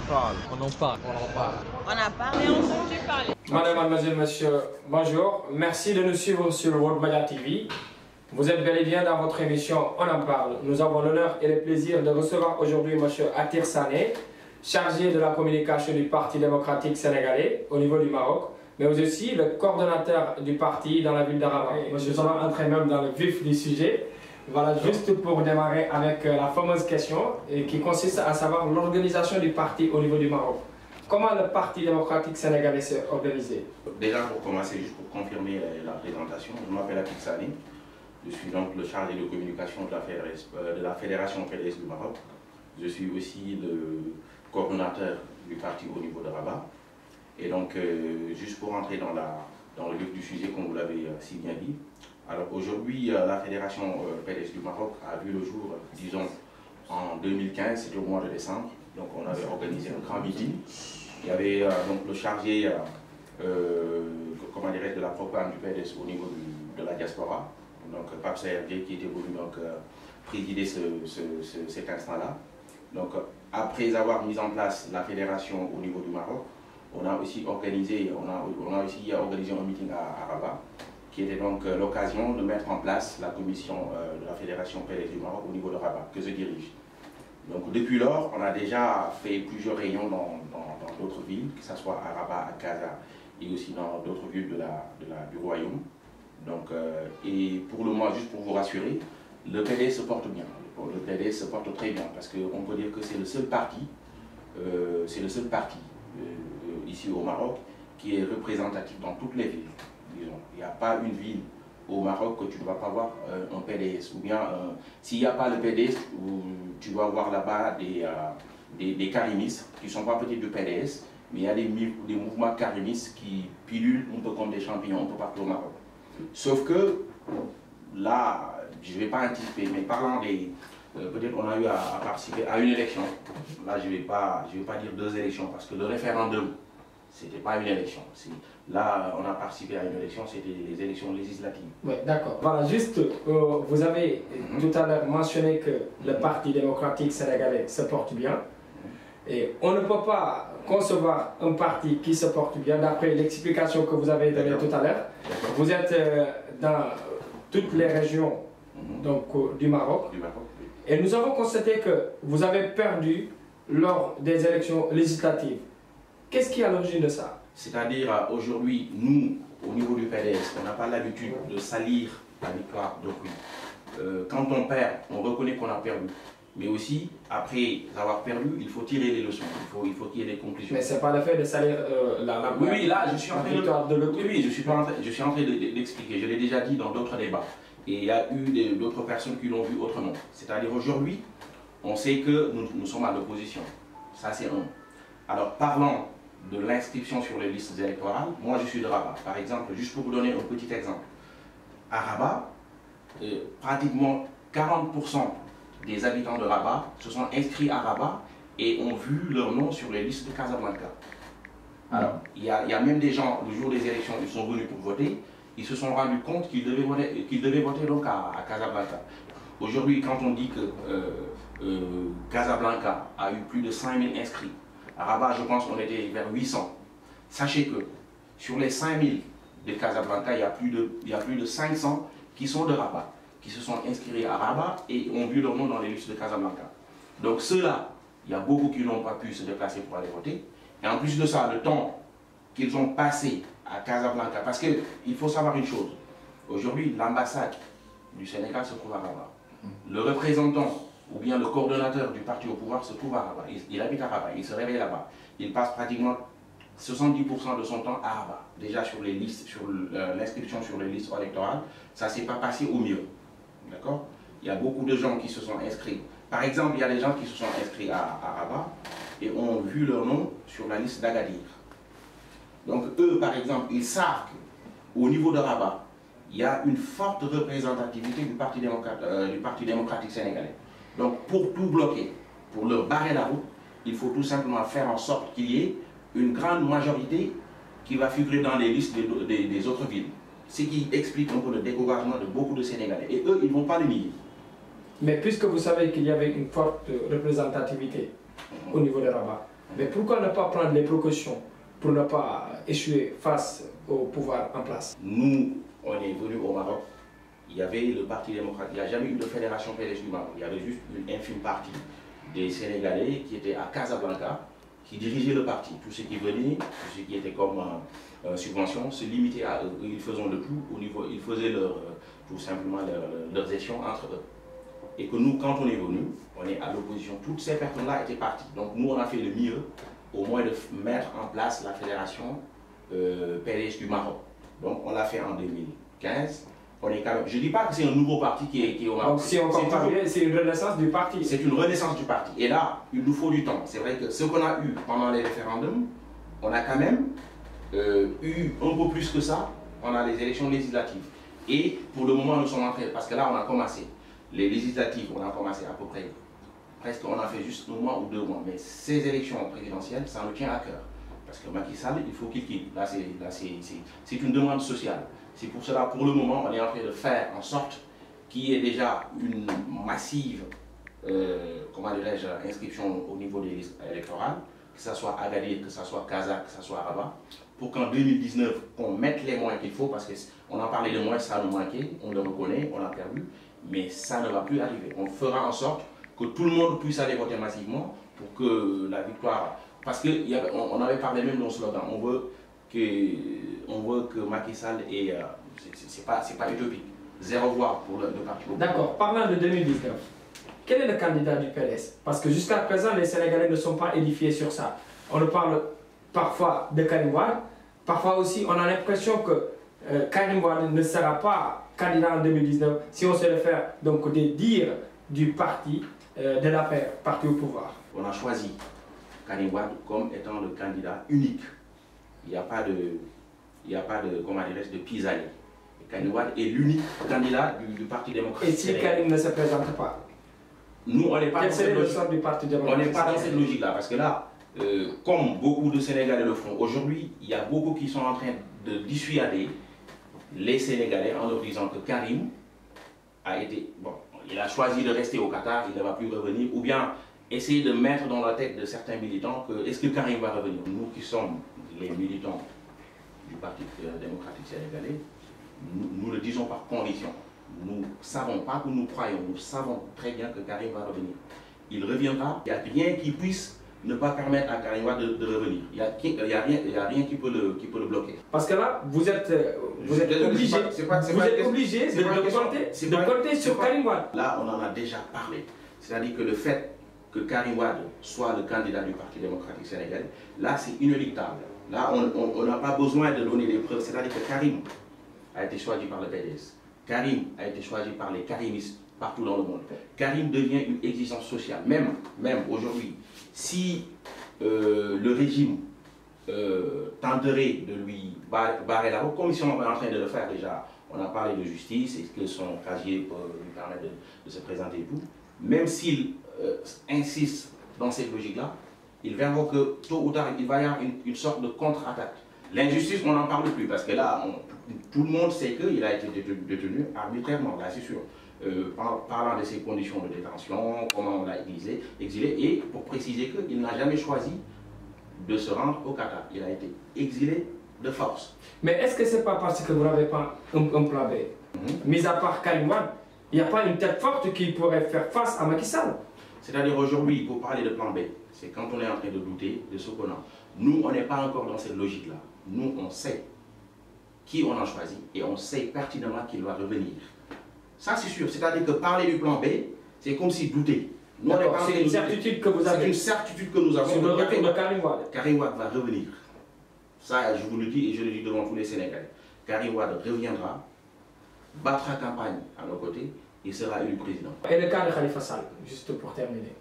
parle. On en parle. On a parlé, entendu parler. Madame, mademoiselle, monsieur, bonjour. Merci de nous suivre sur World Media TV. Vous êtes bel et bien dans votre émission On en parle. Nous avons l'honneur et le plaisir de recevoir aujourd'hui monsieur Atir Sané, chargé de la communication du Parti démocratique sénégalais au niveau du Maroc, mais aussi le coordonnateur du parti dans la ville de Rabat. Monsieur, nous allons entrer même dans le vif du sujet. Voilà, juste pour démarrer avec la fameuse question qui consiste à savoir l'organisation du parti au niveau du Maroc. Comment le Parti démocratique sénégalais s'est organisé? Déjà, pour commencer, juste pour confirmer la présentation, je m'appelle Atir Sané. Je suis donc le chargé de communication de la Fédération PDS du Maroc. Je suis aussi le coordonnateur du parti au niveau de Rabat. Et donc, juste pour entrer dans le vif du sujet, comme vous l'avez si bien dit, alors aujourd'hui, la Fédération PDS du Maroc a vu le jour, disons, en 2015, c'était au mois de décembre. Donc on avait organisé un grand meeting. Il y avait donc le chargé comment dirais-je, de la propagande du PDS au niveau de la diaspora, donc Pape Sergé, qui était venu donc présider cet instant-là. Donc après avoir mis en place la fédération au niveau du Maroc, on a aussi organisé un meeting à Rabat, qui était donc l'occasion de mettre en place la commission de la fédération PDS du Maroc au niveau de Rabat, que je dirige. Donc depuis lors, on a déjà fait plusieurs réunions dans d'autres villes, que ce soit à Rabat, à Casa et aussi dans d'autres villes du royaume. Donc, et pour le moment, juste pour vous rassurer, le PDS se porte bien. Le PDS se porte très bien parce qu'on peut dire que c'est le seul parti, ici au Maroc qui est représentatif dans toutes les villes. Disons. Il n'y a pas une ville au Maroc que tu ne vas pas voir un PDS, ou bien s'il n'y a pas le PDS, tu vas voir là-bas des karimistes qui ne sont pas peut-être du PDS, mais il y a des mouvements karimistes qui pilulent un peu comme des champignons un peu partout au Maroc. Sauf que là, je ne vais pas anticiper, mais parlant des... peut-être on a eu à participer à une élection. Là, je ne vais pas dire 2 élections, parce que le référendum, ce n'était pas une élection. Là, on a participé à une élection, c'était les élections législatives. Oui, d'accord. Voilà, juste, vous avez tout à l'heure mentionné que le Parti démocratique sénégalais se porte bien. Et on ne peut pas concevoir un parti qui se porte bien, d'après l'explication que vous avez donnée tout à l'heure. Vous êtes dans toutes les régions donc, du Maroc. Oui. Et nous avons constaté que vous avez perdu lors des élections législatives. Qu'est-ce qui est à l'origine de ça? C'est-à-dire, aujourd'hui, nous, au niveau du PDS, on n'a pas l'habitude de salir la victoire d'autrui. Quand on perd, on reconnaît qu'on a perdu. Mais aussi, après avoir perdu, il faut tirer les leçons, il faut qu'il y ait des conclusions. Mais ce n'est pas le fait de salir oui, là, je suis en train d'expliquer. Je l'ai déjà dit dans d'autres débats. Et il y a eu d'autres personnes qui l'ont vu autrement. C'est-à-dire, aujourd'hui, on sait que nous sommes à l'opposition. Ça, c'est un. Alors, parlant de l'inscription sur les listes électorales, moi je suis de Rabat. Par exemple, juste pour vous donner un petit exemple, à Rabat, pratiquement 40% des habitants de Rabat se sont inscrits à Rabat et ont vu leur nom sur les listes de Casablanca. Alors, il y a même des gens, le jour des élections, ils sont venus pour voter, ils se sont rendus compte qu'ils devaient voter donc à Casablanca. Aujourd'hui, quand on dit que Casablanca a eu plus de 5000 inscrits, à Rabat, je pense qu'on était vers 800. Sachez que sur les 5000 de Casablanca, il y a plus de 500 qui sont de Rabat, qui se sont inscrits à Rabat et ont vu leur nom dans les listes de Casablanca. Donc ceux-là, il y a beaucoup qui n'ont pas pu se déplacer pour aller voter. Et en plus de ça, le temps qu'ils ont passé à Casablanca, parce qu'il faut savoir une chose, aujourd'hui l'ambassade du Sénégal se trouve à Rabat. Le représentant ou bien le coordonnateur du parti au pouvoir se trouve à Rabat. Il habite à Rabat, il se réveille là-bas. Il passe pratiquement 70% de son temps à Rabat. Déjà sur les listes, sur l'inscription sur les listes électorales, ça ne s'est pas passé au mieux. D'accord? Il y a beaucoup de gens qui se sont inscrits. Par exemple, il y a des gens qui se sont inscrits à Rabat et ont vu leur nom sur la liste d'Agadir. Donc eux, par exemple, ils savent qu'au niveau de Rabat, il y a une forte représentativité du Parti démocratique sénégalais. Donc pour tout bloquer, pour leur barrer la route, il faut tout simplement faire en sorte qu'il y ait une grande majorité qui va figurer dans les listes des autres villes. Ce qui explique un peu le découragement de beaucoup de Sénégalais. Et eux, ils ne vont pas le nier. Mais puisque vous savez qu'il y avait une forte représentativité au niveau de Rabat, Mais pourquoi ne pas prendre les précautions pour ne pas échouer face au pouvoir en place? Nous, on est venus au Maroc, il y avait le Parti démocrate, il n'y a jamais eu de fédération PDS du Maroc, il y avait juste une infime partie des Sénégalais qui étaient à Casablanca, qui dirigeaient le parti. Tout ce qui venait, tout ce qui était comme subvention, se limitait à eux. Ils faisaient le tout au niveau, ils faisaient tout simplement leurs gestions entre eux. Et que nous, quand on est venu, on est à l'opposition. Toutes ces personnes-là étaient parties. Donc nous, on a fait le mieux, au moins de mettre en place la fédération PDS du Maroc. Donc on l'a fait en 2015. On est quand même, je ne dis pas que c'est un nouveau parti qui est au Maroc. Donc si on compare bien, c'est une renaissance du parti. C'est une renaissance du parti. Et là, il nous faut du temps. C'est vrai que ce qu'on a eu pendant les référendums, on a quand même eu un peu plus que ça pendant les élections législatives. Et pour le moment, nous sommes en train, parce que là, on a commencé. Les législatives, on a commencé à peu près, presque, on a fait juste 1 mois ou 2 mois. Mais ces élections présidentielles, ça nous tient à cœur. Parce que Macky Sall, il faut qu'il quitte. Là, c'est une demande sociale. C'est pour cela, pour le moment, on est en train de faire en sorte qu'il y ait déjà une massive comment dirais-je, inscription au niveau des listes électorales, que ce soit Agadir, que ce soit Casa, que ce soit Rabat, pour qu'en 2019, on mette les moyens qu'il faut, parce qu'on en parlait de moyens, ça nous manquait, on le reconnaît, on l'a perdu, mais ça ne va plus arriver. On fera en sorte que tout le monde puisse aller voter massivement pour que la victoire... Parce qu'on avait parlé même d'un slogan, on veut que Macky Sall ait... c'est pas utopique. 0 voix pour le parti. D'accord, parlant de 2019, quel est le candidat du PDS? Parce que jusqu'à présent, les Sénégalais ne sont pas édifiés sur ça. On nous parle parfois de Karim Wade, parfois aussi on a l'impression que Karim Wade ne sera pas candidat en 2019 si on se réfère donc des dires du parti, de l'APR, parti au pouvoir. On a choisi Karim Wade comme étant le candidat unique. Il n'y a pas de comment dirais-je, de pis-aller. Karim Wade est l'unique candidat du Parti démocratique. Et si Karim ne se présente pas? Nous, on n'est pas, quel serait le sort du Parti démocratique? On n'est pas dans cette logique-là, parce que là, comme beaucoup de Sénégalais le font aujourd'hui, il y a beaucoup qui sont en train de dissuader les Sénégalais en leur disant que Karim a été... Bon, il a choisi de rester au Qatar, il ne va plus revenir, ou bien essayer de mettre dans la tête de certains militants que est-ce que Karim va revenir? Nous qui sommes les militants du Parti démocratique sénégalais, nous le disons par conviction. Nous ne savons pas que nous croyons, nous savons très bien que Karim va revenir. Il reviendra, il n'y a rien qui puisse ne pas permettre à Karim Wade de revenir. Il n'y a rien qui peut le bloquer. Parce que là, vous êtes obligé de compter sur Karim Wade. Là, on en a déjà parlé. C'est-à-dire que le fait que Karim Wade soit le candidat du Parti démocratique sénégalais, là, c'est inéluctable. Là, on n'a pas besoin de donner des preuves. C'est-à-dire que Karim a été choisi par le PDS. Karim a été choisi par les karimistes partout dans le monde. Karim devient une exigence sociale. Même aujourd'hui, si le régime tenterait de lui barrer la route, comme ils sont en train de le faire déjà, on a parlé de justice, est-ce que son casier peut lui permettre de se présenter et tout, même s'il insiste dans cette logique-là, ils verront que tôt ou tard, il va y avoir une sorte de contre-attaque. L'injustice, on n'en parle plus, parce que là, tout le monde sait qu'il a été détenu arbitrairement, là c'est sûr. Parlant de ses conditions de détention, comment on l'a exilé, et pour préciser qu'il n'a jamais choisi de se rendre au Qatar. Il a été exilé de force. Mais est-ce que ce n'est pas parce que vous n'avez pas un plan B? Mis à part Karim Wade, il n'y a pas une tête forte qui pourrait faire face à Macky Sall? C'est-à-dire aujourd'hui, pour parler de plan B, c'est quand on est en train de douter de ce qu'on a. Nous, on n'est pas encore dans cette logique-là. Nous, on sait qui on a choisi et on sait pertinemment qu'il va revenir. Ça, c'est sûr. C'est-à-dire que parler du plan B, c'est comme si douter. C'est une certitude que vous avez. C'est une certitude que nous avons. Sur le retour de Karim Wade. Karim Wade va revenir. Ça, je vous le dis et je le dis devant tous les Sénégalais. Karim Wade reviendra, battra campagne à nos côtés et sera élu président. Et le cas de Khalifa Sall, juste pour terminer.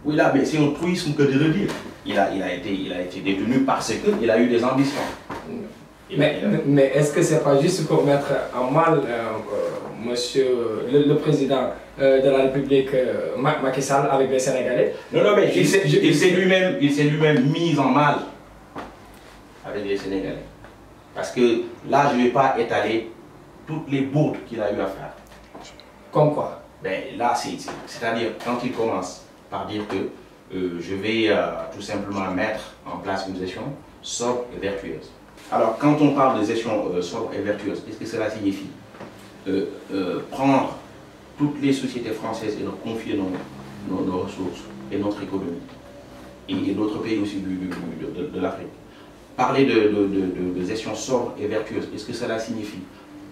Oui, là, mais c'est un truisme que de le dire. Il a été détenu parce qu'il a eu des ambitions. Mais est-ce que c'est pas juste pour mettre en mal monsieur le président de la République, Macky Sall, avec les Sénégalais? Non, mais il s'est lui-même mis en mal avec les Sénégalais. Parce que là, je ne vais pas étaler toutes les bourdes qu'il a eu à faire. Comme quoi? Ben, là, c'est-à-dire quand il commence par dire que je vais tout simplement mettre en place une gestion sobre et vertueuse. Alors, quand on parle de gestion sobre et vertueuse, qu'est-ce que cela signifie? Prendre toutes les sociétés françaises et leur confier nos ressources et notre économie, et d'autres pays aussi de l'Afrique. Parler de gestion sobre et vertueuse, qu'est-ce que cela signifie?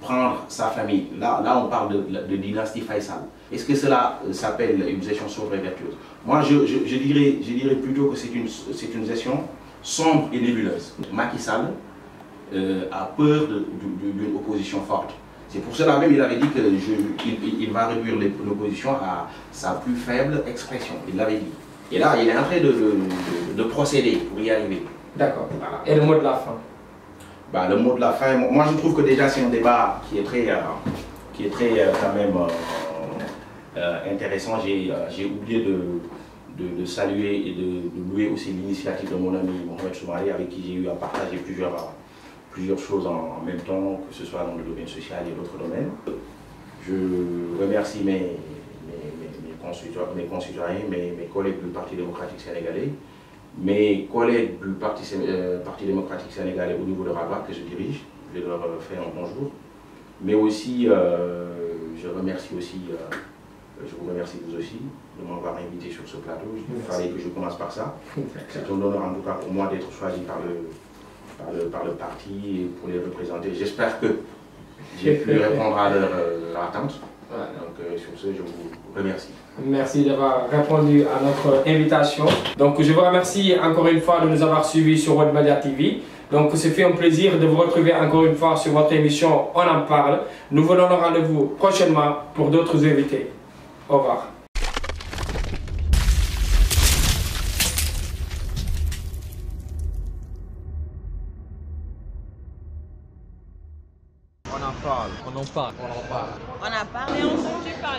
Prendre sa famille, là on parle de dynastie Faisal. Est-ce que cela s'appelle une gestion sobre et vertueuse? Moi je dirais plutôt que c'est une gestion sombre et nébuleuse. Macky Sall a peur d'une opposition forte. C'est pour cela même il avait dit qu'il va réduire l'opposition à sa plus faible expression. Il l'avait dit. Et là, il est en train de procéder pour y arriver. D'accord. Et le mot de la fin? Bah, le mot de la fin, moi je trouve que déjà c'est un débat qui est très quand même intéressant. J'ai oublié de saluer et de louer aussi l'initiative de mon ami Mohamed Soumaré, avec qui j'ai eu à partager plusieurs choses en même temps, que ce soit dans le domaine social et d'autres domaines. Je remercie mes concitoyens, mes collègues du Parti démocratique sénégalais, mes collègues du Parti démocratique sénégalais au niveau de Rabat que je dirige. Je vais leur faire un bonjour. Mais aussi, je vous remercie vous aussi de m'avoir invité sur ce plateau. Il fallait que je commence par ça. C'est un honneur en tout cas pour moi d'être choisi par le parti et pour les représenter. J'espère que j'ai pu répondre à leur attente. Donc sur ce, je vous remercie. Merci d'avoir répondu à notre invitation. Donc je vous remercie encore une fois de nous avoir suivis sur World Media TV. Donc ce fait un plaisir de vous retrouver encore une fois sur votre émission On en parle. Nous vous donnons rendez-vous prochainement pour d'autres invités. Au revoir. On a parlé, entendu parler.